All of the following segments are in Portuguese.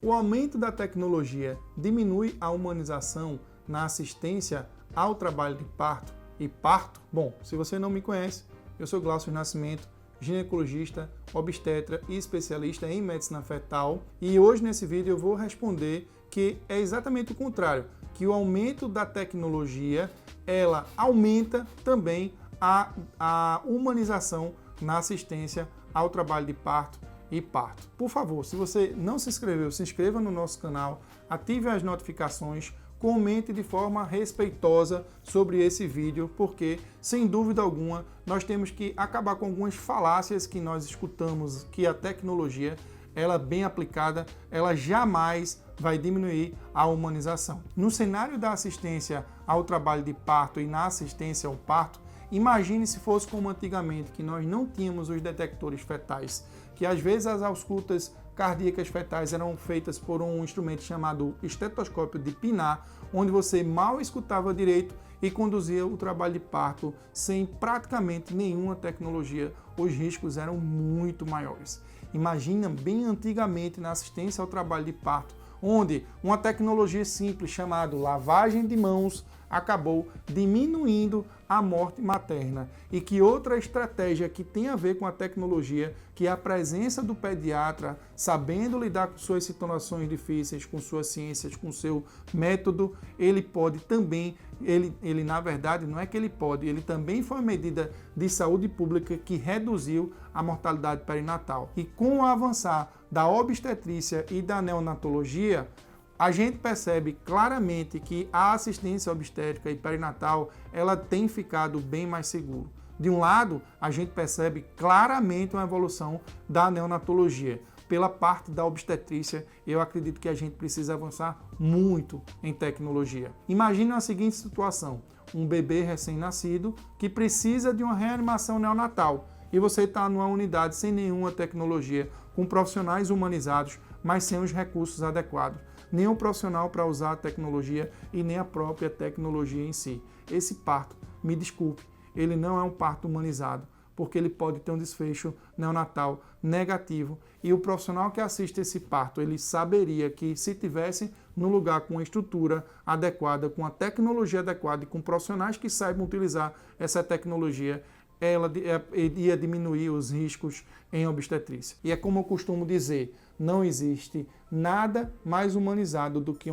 O aumento da tecnologia diminui a humanização na assistência ao trabalho de parto e parto? Bom, se você não me conhece, eu sou Glaucio Nascimento, ginecologista, obstetra e especialista em medicina fetal, e hoje nesse vídeo eu vou responder que é exatamente o contrário, que o aumento da tecnologia, ela aumenta também a humanização na assistência ao trabalho de parto e parto. Por favor, se você não se inscreveu, se inscreva no nosso canal, ative as notificações, comente de forma respeitosa sobre esse vídeo, porque, sem dúvida alguma, nós temos que acabar com algumas falácias que nós escutamos, que a tecnologia, ela bem aplicada, ela jamais vai diminuir a humanização. No cenário da assistência ao trabalho de parto e na assistência ao parto, imagine se fosse como antigamente, que nós não tínhamos os detectores fetais, que às vezes as auscultas cardíacas fetais eram feitas por um instrumento chamado estetoscópio de pinar, onde você mal escutava direito e conduzia o trabalho de parto sem praticamente nenhuma tecnologia. Os riscos eram muito maiores. Imagina bem antigamente na assistência ao trabalho de parto, onde uma tecnologia simples chamada lavagem de mãos acabou diminuindo a morte materna. E que outra estratégia que tem a ver com a tecnologia, que é a presença do pediatra, sabendo lidar com suas situações difíceis, com suas ciências, com seu método, ele pode também, ele na verdade não é que ele pode, ele também foi uma medida de saúde pública que reduziu a mortalidade perinatal. E com o avançar da obstetrícia e da neonatologia, a gente percebe claramente que a assistência obstétrica e perinatal, ela tem ficado bem mais segura. De um lado, a gente percebe claramente uma evolução da neonatologia. Pela parte da obstetrícia, eu acredito que a gente precisa avançar muito em tecnologia. Imagine a seguinte situação: um bebê recém-nascido que precisa de uma reanimação neonatal e você está numa unidade sem nenhuma tecnologia, com profissionais humanizados, mas sem os recursos adequados. Nem o profissional para usar a tecnologia e nem a própria tecnologia em si. Esse parto, me desculpe, ele não é um parto humanizado, porque ele pode ter um desfecho neonatal negativo e o profissional que assiste esse parto, ele saberia que se tivesse no lugar com a estrutura adequada, com a tecnologia adequada e com profissionais que saibam utilizar essa tecnologia, ela iria diminuir os riscos em obstetrícia. E é como eu costumo dizer, não existe nada mais humanizado do que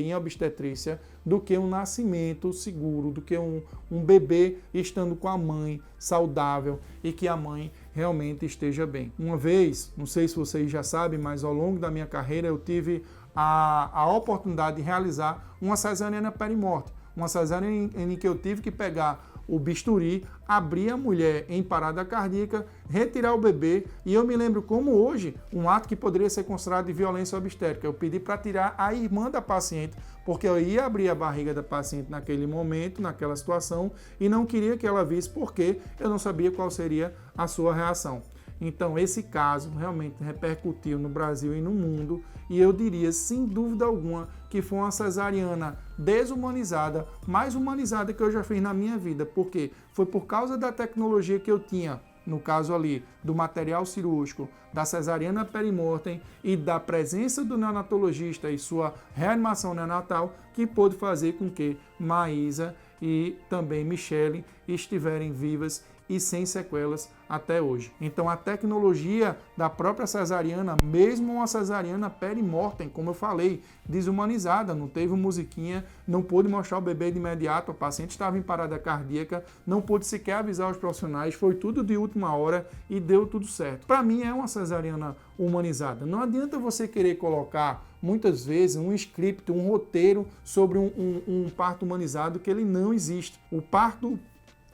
em obstetrícia, do que um nascimento seguro, do que um bebê estando com a mãe saudável e que a mãe realmente esteja bem. Uma vez, não sei se vocês já sabem, mas ao longo da minha carreira eu tive a oportunidade de realizar uma cesariana perimorte. Uma cesariana em que eu tive que pegar o bisturi, abrir a mulher em parada cardíaca, retirar o bebê, e eu me lembro como hoje, um ato que poderia ser considerado de violência obstétrica. Eu pedi para tirar a irmã da paciente, porque eu ia abrir a barriga da paciente naquele momento, naquela situação, e não queria que ela visse porque eu não sabia qual seria a sua reação. Então, esse caso realmente repercutiu no Brasil e no mundo, e eu diria, sem dúvida alguma, que foi uma cesariana desumanizada, mais humanizada que eu já fiz na minha vida, porque foi por causa da tecnologia que eu tinha, no caso ali, do material cirúrgico, da cesariana perimortem e da presença do neonatologista e sua reanimação neonatal, que pôde fazer com que Maísa e também Michele estiverem vivas e sem sequelas até hoje. Então a tecnologia da própria cesariana, mesmo uma cesariana perimortem, como eu falei, desumanizada, não teve musiquinha, não pôde mostrar o bebê de imediato, a paciente estava em parada cardíaca, não pôde sequer avisar os profissionais, foi tudo de última hora e deu tudo certo. Para mim é uma cesariana humanizada. Não adianta você querer colocar muitas vezes um script, um roteiro sobre um parto humanizado que ele não existe. O parto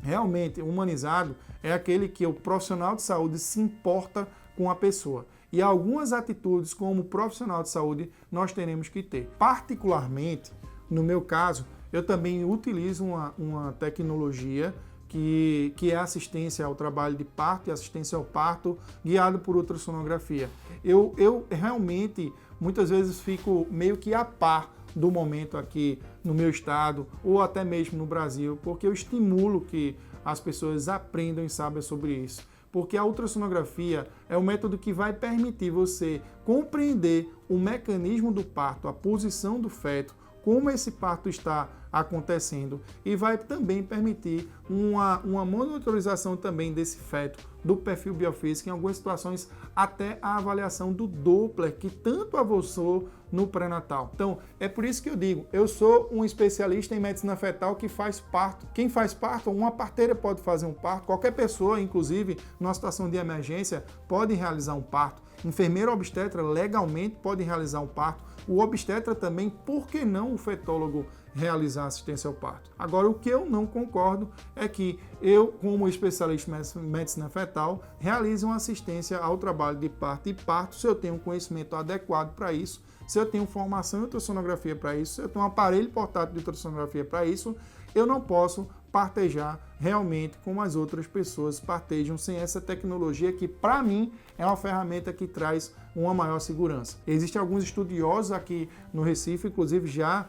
realmente humanizado é aquele que o profissional de saúde se importa com a pessoa. E algumas atitudes como profissional de saúde nós teremos que ter. Particularmente, no meu caso, eu também utilizo uma tecnologia que é assistência ao trabalho de parto e assistência ao parto guiado por ultrassonografia. Eu realmente, muitas vezes, fico meio que a par do momento aqui no meu estado ou até mesmo no Brasil, porque eu estimulo que as pessoas aprendam e saibam sobre isso. porque a ultrassonografia é o método que vai permitir você compreender o mecanismo do parto, a posição do feto, como esse parto está acontecendo e vai também permitir uma monitorização também desse feto, do perfil biofísico, em algumas situações até a avaliação do Doppler, que tanto avançou no pré-natal. Então, é por isso que eu digo, eu sou um especialista em medicina fetal que faz parto. Quem faz parto, uma parteira pode fazer um parto, qualquer pessoa, inclusive, numa situação de emergência, pode realizar um parto. Enfermeiro obstetra legalmente pode realizar um parto. O obstetra também, por que não o fetólogo realizar assistência ao parto? Agora, o que eu não concordo é que eu, como especialista em medicina fetal, realize uma assistência ao trabalho de parto e parto se eu tenho um conhecimento adequado para isso, se eu tenho formação em ultrassonografia para isso, se eu tenho um aparelho portátil de ultrassonografia para isso, eu não posso partejar realmente como as outras pessoas partejam sem essa tecnologia que, para mim, é uma ferramenta que traz uma maior segurança. Existem alguns estudiosos aqui no Recife, inclusive já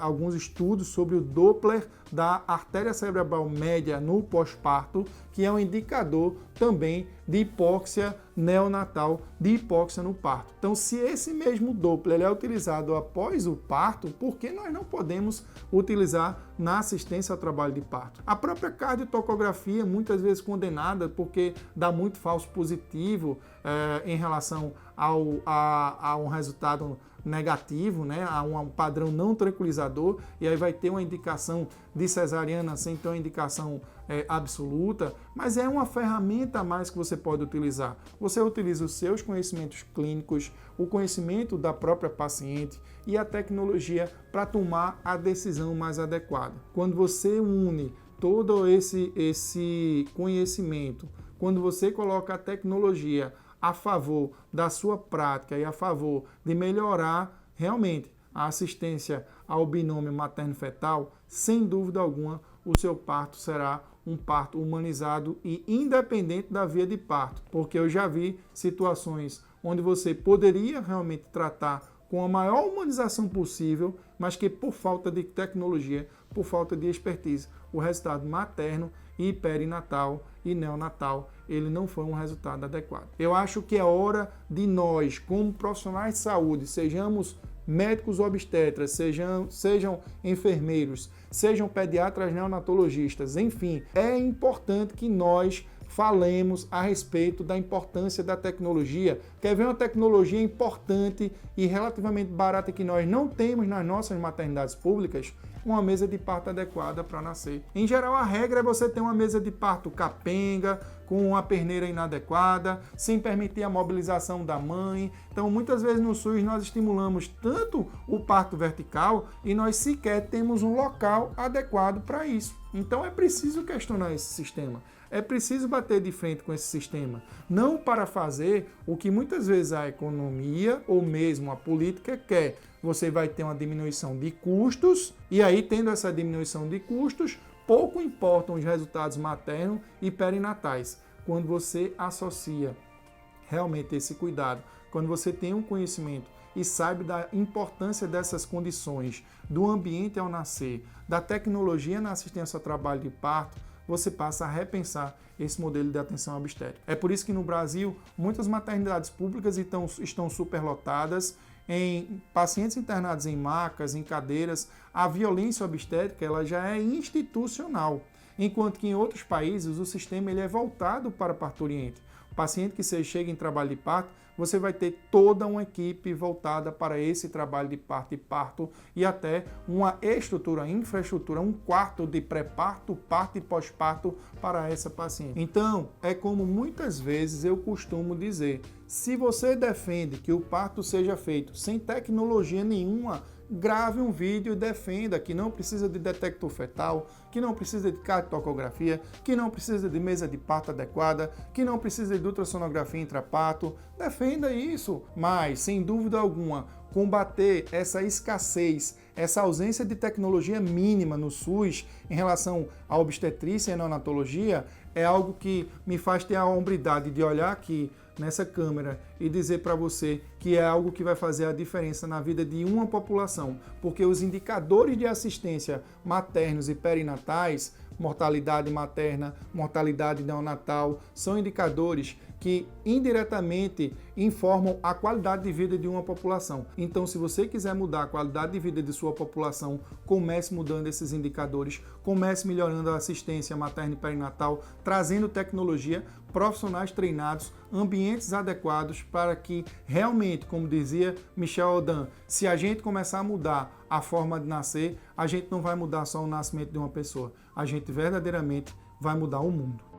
alguns estudos sobre o Doppler da artéria cerebral média no pós-parto, que é um indicador também de hipóxia neonatal, de hipóxia no parto. Então, se esse mesmo Doppler é utilizado após o parto, por que nós não podemos utilizar na assistência ao trabalho de parto? A própria cardiotocografia, muitas vezes condenada porque dá muito falso positivo em relação a um resultado negativo, né, a um padrão não tranquilizador, e aí vai ter uma indicação de cesariana sem ter uma indicação absoluta, mas é uma ferramenta a mais que você pode utilizar. Você utiliza os seus conhecimentos clínicos, o conhecimento da própria paciente e a tecnologia para tomar a decisão mais adequada. Quando você une todo esse conhecimento, quando você coloca a tecnologia a favor da sua prática e a favor de melhorar realmente a assistência ao binômio materno-fetal, sem dúvida alguma, o seu parto será um parto humanizado e independente da via de parto, porque eu já vi situações onde você poderia realmente tratar com a maior humanização possível, mas que por falta de tecnologia, por falta de expertise, o resultado materno e perinatal e neonatal, ele não foi um resultado adequado. Eu acho que é hora de nós, como profissionais de saúde, sejamos médicos obstetras, sejam enfermeiros, sejam pediatras neonatologistas, enfim, é importante que nós falemos a respeito da importância da tecnologia. Quer ver uma tecnologia importante e relativamente barata que nós não temos nas nossas maternidades públicas? Uma mesa de parto adequada para nascer. Em geral, a regra é você ter uma mesa de parto capenga, com uma perneira inadequada, sem permitir a mobilização da mãe. Então, muitas vezes no SUS nós estimulamos tanto o parto vertical e nós sequer temos um local adequado para isso. Então, é preciso questionar esse sistema. É preciso bater de frente com esse sistema, não para fazer o que muitas vezes a economia ou mesmo a política quer. Você vai ter uma diminuição de custos e aí, tendo essa diminuição de custos, pouco importam os resultados maternos e perinatais. Quando você associa realmente esse cuidado, quando você tem um conhecimento e sabe da importância dessas condições, do ambiente ao nascer, da tecnologia na assistência ao trabalho de parto, você passa a repensar esse modelo de atenção obstétrica. É por isso que no Brasil, muitas maternidades públicas estão superlotadas, em pacientes internados em macas, em cadeiras. A violência obstétrica ela já é institucional, enquanto que em outros países o sistema ele é voltado para parturiente. O paciente que chega em trabalho de parto, você vai ter toda uma equipe voltada para esse trabalho de parto e parto e até uma estrutura, infraestrutura, um quarto de pré-parto, parto e pós-parto para essa paciente. Então, é como muitas vezes eu costumo dizer, se você defende que o parto seja feito sem tecnologia nenhuma, grave um vídeo e defenda que não precisa de detector fetal, que não precisa de cardiotocografia, que não precisa de mesa de parto adequada, que não precisa de ultrassonografia intraparto. Defenda isso, mas, sem dúvida alguma, combater essa escassez, essa ausência de tecnologia mínima no SUS em relação à obstetrícia e neonatologia é algo que me faz ter a hombridade de olhar aqui nessa câmera e dizer para você que é algo que vai fazer a diferença na vida de uma população, porque os indicadores de assistência maternos e perinatais mortalidade materna, mortalidade neonatal, são indicadores que indiretamente informam a qualidade de vida de uma população. Então, se você quiser mudar a qualidade de vida de sua população, comece mudando esses indicadores, comece melhorando a assistência materna e perinatal, trazendo tecnologia, profissionais treinados, ambientes adequados para que realmente, como dizia Michel Audin, se a gente começar a mudar a forma de nascer, a gente não vai mudar só o nascimento de uma pessoa, a gente verdadeiramente vai mudar o mundo.